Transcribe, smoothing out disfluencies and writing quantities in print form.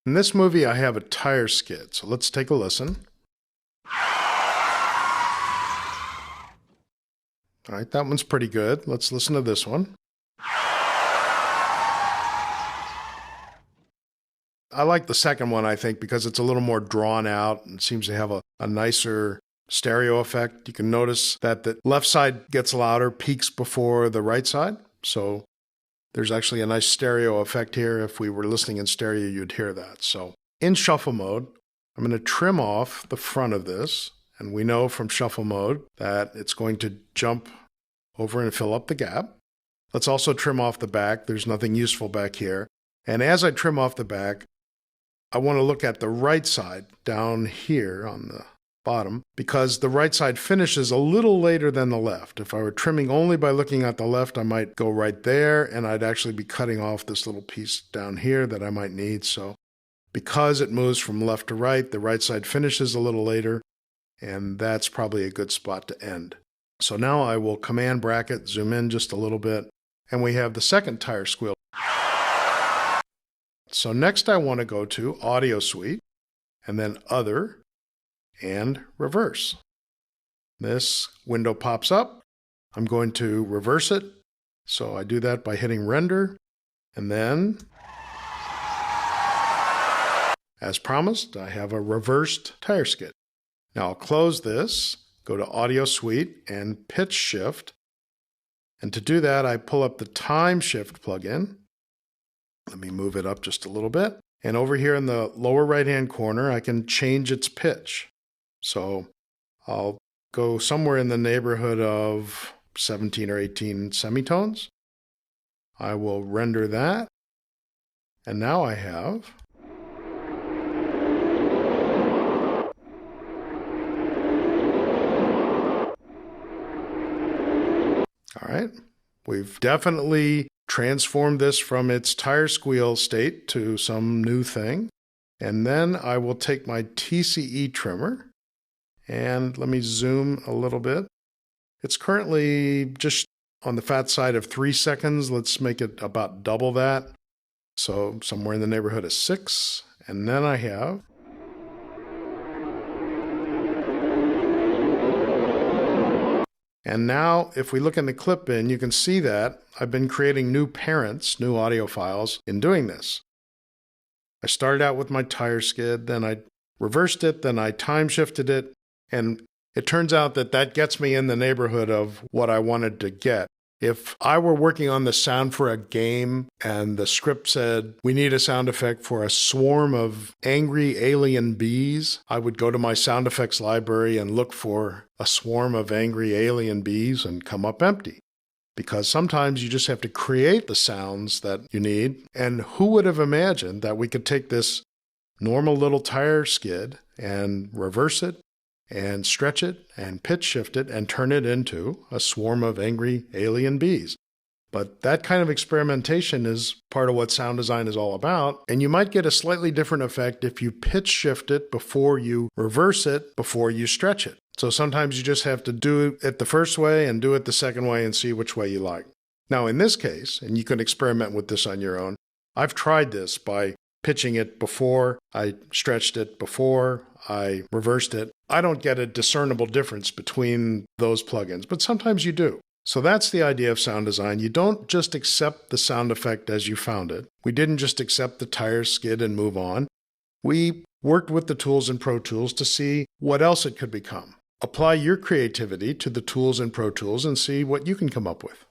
In this movie, I have a tire skid, so let's take a listen. All right, that one's pretty good. Let's listen to this one. I like the second one, I think, because it's a little more drawn out and seems to have a nicer stereo effect. You can notice that the left side gets louder, peaks before the right side. So there's actually a nice stereo effect here. If we were listening in stereo, you'd hear that. So in shuffle mode, I'm going to trim off the front of this. And we know from shuffle mode that it's going to jump over and fill up the gap. Let's also trim off the back. There's nothing useful back here. And as I trim off the back, I want to look at the right side down here on the bottom, because the right side finishes a little later than the left. If I were trimming only by looking at the left, I might go right there, and I'd actually be cutting off this little piece down here that I might need. So because it moves from left to right, the right side finishes a little later, and that's probably a good spot to end. So now I will command bracket, zoom in just a little bit, and we have the second tire squeal. So next I want to go to Audio Suite, and then Other, and Reverse. This window pops up. I'm going to reverse it. So I do that by hitting Render, and then, as promised, I have a reversed tire skid. Now I'll close this, go to Audio Suite, and Pitch Shift. And to do that, I pull up the Time Shift plugin. Let me move it up just a little bit. And over here in the lower right-hand corner, I can change its pitch. So I'll go somewhere in the neighborhood of 17 or 18 semitones. I will render that. And now I have all right. We've definitely transformed this from its tire squeal state to some new thing. And then I will take my TCE trimmer and let me zoom a little bit. It's currently just on the fat side of 3 seconds. Let's make it about double that. So somewhere in the neighborhood of 6. And then I have and now, if we look in the clip bin, you can see that I've been creating new parents, new audio files, in doing this. I started out with my tire skid, then I reversed it, then I time shifted it, and it turns out that that gets me in the neighborhood of what I wanted to get. If I were working on the sound for a game and the script said, we need a sound effect for a swarm of angry alien bees, I would go to my sound effects library and look for a swarm of angry alien bees and come up empty. Because sometimes you just have to create the sounds that you need. And who would have imagined that we could take this normal little tire skid and reverse it, and stretch it, and pitch shift it, and turn it into a swarm of angry alien bees. But that kind of experimentation is part of what sound design is all about, and you might get a slightly different effect if you pitch shift it before you reverse it, before you stretch it. So sometimes you just have to do it the first way and do it the second way and see which way you like. Now in this case, and you can experiment with this on your own, I've tried this by pitching it before I stretched it, before I reversed it. I don't get a discernible difference between those plugins, but sometimes you do. So that's the idea of sound design. You don't just accept the sound effect as you found it. We didn't just accept the tire skid and move on. We worked with the tools in Pro Tools to see what else it could become. Apply your creativity to the tools in Pro Tools and see what you can come up with.